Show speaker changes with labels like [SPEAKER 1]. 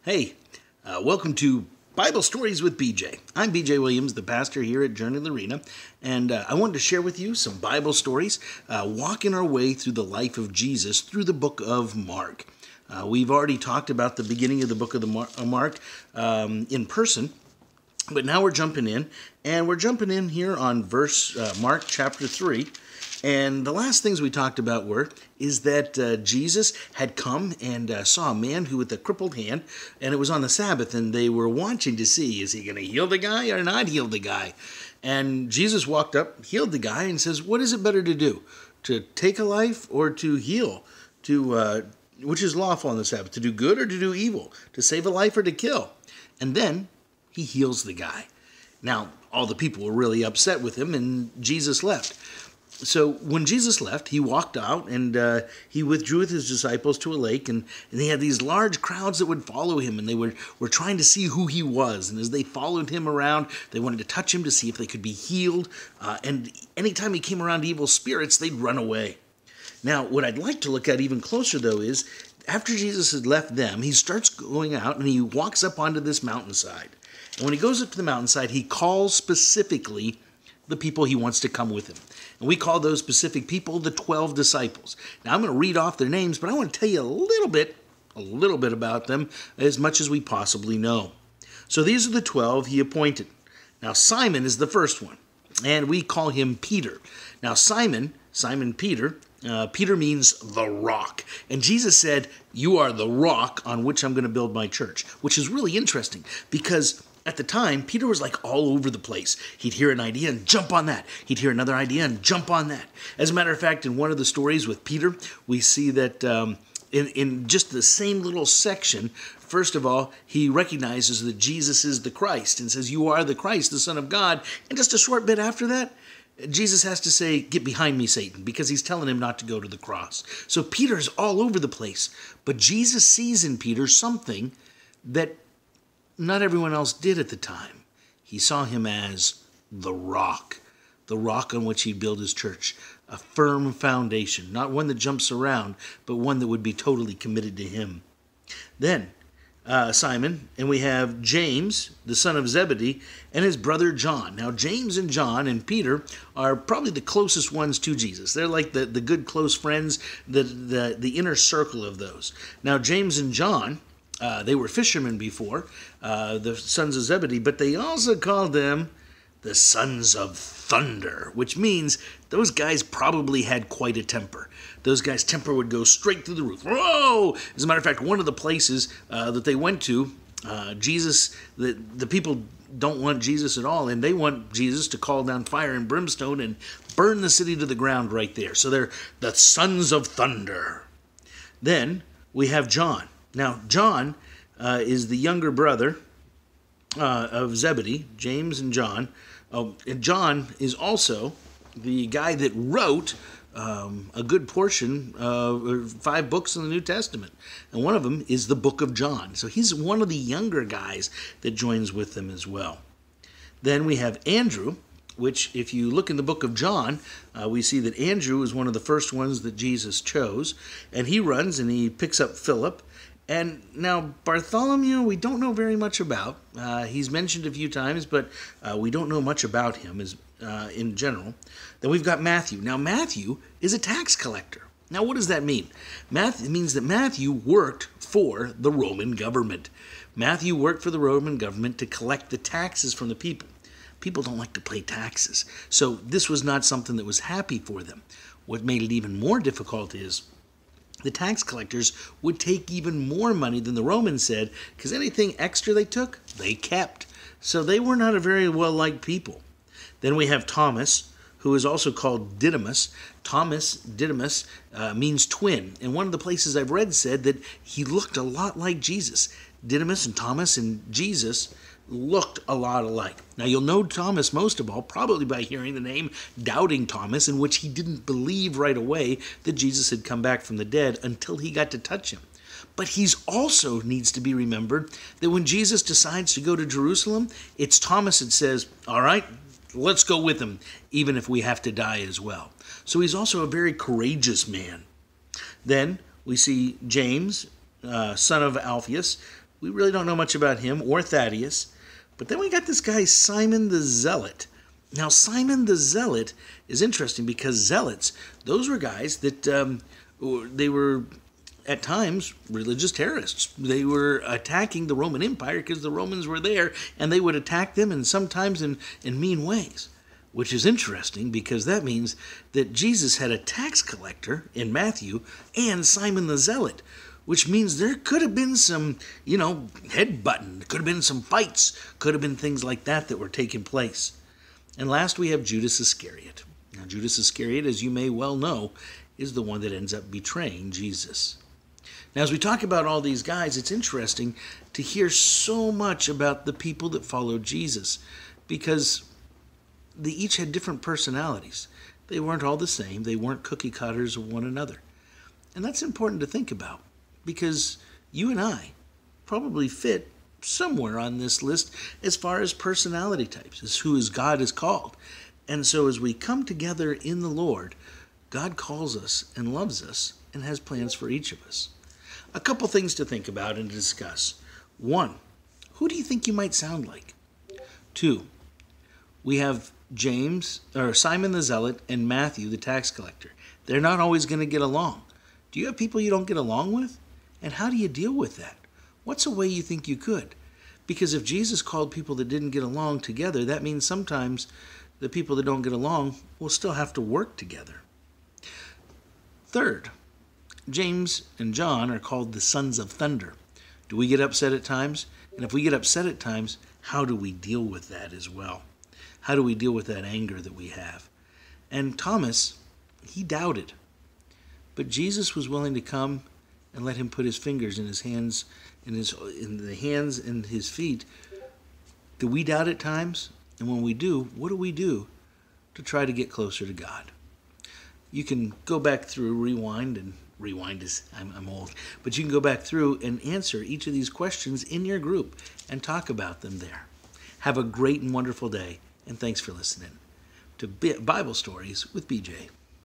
[SPEAKER 1] Hey, welcome to Bible Stories with BJ. I'm BJ Williams, the pastor here at Journey Arena, and I wanted to share with you some Bible stories, walking our way through the life of Jesus through the book of Mark. We've already talked about the beginning of the book of Mark in person, but now we're jumping in, and we're jumping in here on Mark chapter 3. And the last things we talked about is that Jesus had come and saw a man who with a crippled hand, and it was on the Sabbath, and they were watching to see, is he going to heal the guy or not heal the guy? And Jesus walked up, healed the guy, and says, what is it better to do? To take a life or to heal? Which is lawful on the Sabbath? To do good or to do evil? To save a life or to kill? And then he heals the guy. Now, all the people were really upset with him, and Jesus left. So when Jesus left, he walked out and he withdrew with his disciples to a lake, and they had these large crowds that would follow him, and they were trying to see who he was. And as they followed him around, they wanted to touch him to see if they could be healed. And anytime he came around evil spirits, they'd run away. Now, what I'd like to look at even closer, though, is after Jesus had left them, he starts going out and he walks up onto this mountainside. And when he goes up to the mountainside, he calls specifically the people he wants to come with him. And we call those specific people the 12 disciples. Now, I'm going to read off their names, but I want to tell you a little bit about them, as much as we possibly know. So these are the 12 he appointed. Now, Simon is the first one, and we call him Peter. Now, Simon Peter, Peter means the rock. And Jesus said, you are the rock on which I'm going to build my church, which is really interesting because at the time, Peter was like all over the place. He'd hear an idea and jump on that. He'd hear another idea and jump on that. As a matter of fact, in one of the stories with Peter, we see that in just the same little section, first of all, he recognizes that Jesus is the Christ and says, you are the Christ, the Son of God. And just a short bit after that, Jesus has to say, get behind me, Satan, because he's telling him not to go to the cross. So Peter's all over the place. But Jesus sees in Peter something that not everyone else did at the time. He saw him as the rock on which he'd build his church, a firm foundation, not one that jumps around, but one that would be totally committed to him. Then Simon, and we have James, the son of Zebedee, and his brother John. Now, James and John and Peter are probably the closest ones to Jesus. They're like the good close friends, the inner circle of those. Now, James and John, they were fishermen before, the sons of Zebedee, but they also called them the sons of thunder, which means those guys probably had quite a temper. Those guys' temper would go straight through the roof. Whoa! As a matter of fact, one of the places that they went to, Jesus, the people don't want Jesus at all, and they want Jesus to call down fire and brimstone and burn the city to the ground right there. So they're the sons of thunder. Then we have John. Now, John is the younger brother of Zebedee, James and John. And John is also the guy that wrote a good portion of 5 books in the New Testament. And one of them is the book of John. So he's one of the younger guys that joins with them as well. Then we have Andrew, which if you look in the book of John, we see that Andrew is one of the first ones that Jesus chose. And he runs and he picks up Philip. And now Bartholomew, we don't know very much about. He's mentioned a few times, but we don't know much about him in general. Then we've got Matthew. Now Matthew is a tax collector. Now what does that mean? It means that Matthew worked for the Roman government. Matthew worked for the Roman government to collect the taxes from the people. People don't like to pay taxes. So this was not something that was happy for them. What made it even more difficult is the tax collectors would take even more money than the Romans said, because anything extra they took, they kept. So they were not a very well-liked people. Then we have Thomas, who is also called Didymus. Didymus means twin. And one of the places I've read said that he looked a lot like Jesus. Didymus and Thomas and Jesus looked a lot alike. Now you'll know Thomas most of all probably by hearing the name Doubting Thomas, in which he didn't believe right away that Jesus had come back from the dead until he got to touch him. But he's also needs to be remembered that when Jesus decides to go to Jerusalem, it's Thomas that says, all right, let's go with him, even if we have to die as well. So he's also a very courageous man. Then we see James, son of Alphaeus, We really don't know much about him or Thaddeus. But then we got this guy, Simon the Zealot. Now, Simon the Zealot is interesting because zealots, those were guys that they were at times religious terrorists. They were attacking the Roman Empire because the Romans were there, and they would attack them, and sometimes in mean ways, which is interesting because that means that Jesus had a tax collector in Matthew and Simon the Zealot, which means there could have been some, headbutting, could have been some fights, could have been things like that were taking place. And last we have Judas Iscariot. Now, Judas Iscariot, as you may well know, is the one that ends up betraying Jesus. Now, as we talk about all these guys, it's interesting to hear so much about the people that followed Jesus because they each had different personalities. They weren't all the same. They weren't cookie cutters of one another. And that's important to think about because you and I probably fit somewhere on this list as far as personality types, as who as God is called. And so as we come together in the Lord, God calls us and loves us and has plans for each of us. A couple things to think about and discuss. 1, who do you think you might sound like? 2, we have Simon the Zealot and Matthew the tax collector. They're not always going to get along. Do you have people you don't get along with? And how do you deal with that? What's a way you think you could? Because if Jesus called people that didn't get along together, that means sometimes the people that don't get along will still have to work together. 3rd, James and John are called the sons of thunder. Do we get upset at times? And if we get upset at times, how do we deal with that as well? How do we deal with that anger that we have? And Thomas, he doubted. But Jesus was willing to come and let him put his fingers in his hands, in the hands and his feet. Do we doubt at times? And when we do, what do we do to try to get closer to God? You can go back through, rewind is, I'm old, but you can go back through and answer each of these questions in your group and talk about them there. Have a great and wonderful day, and thanks for listening to Bible Stories with BJ.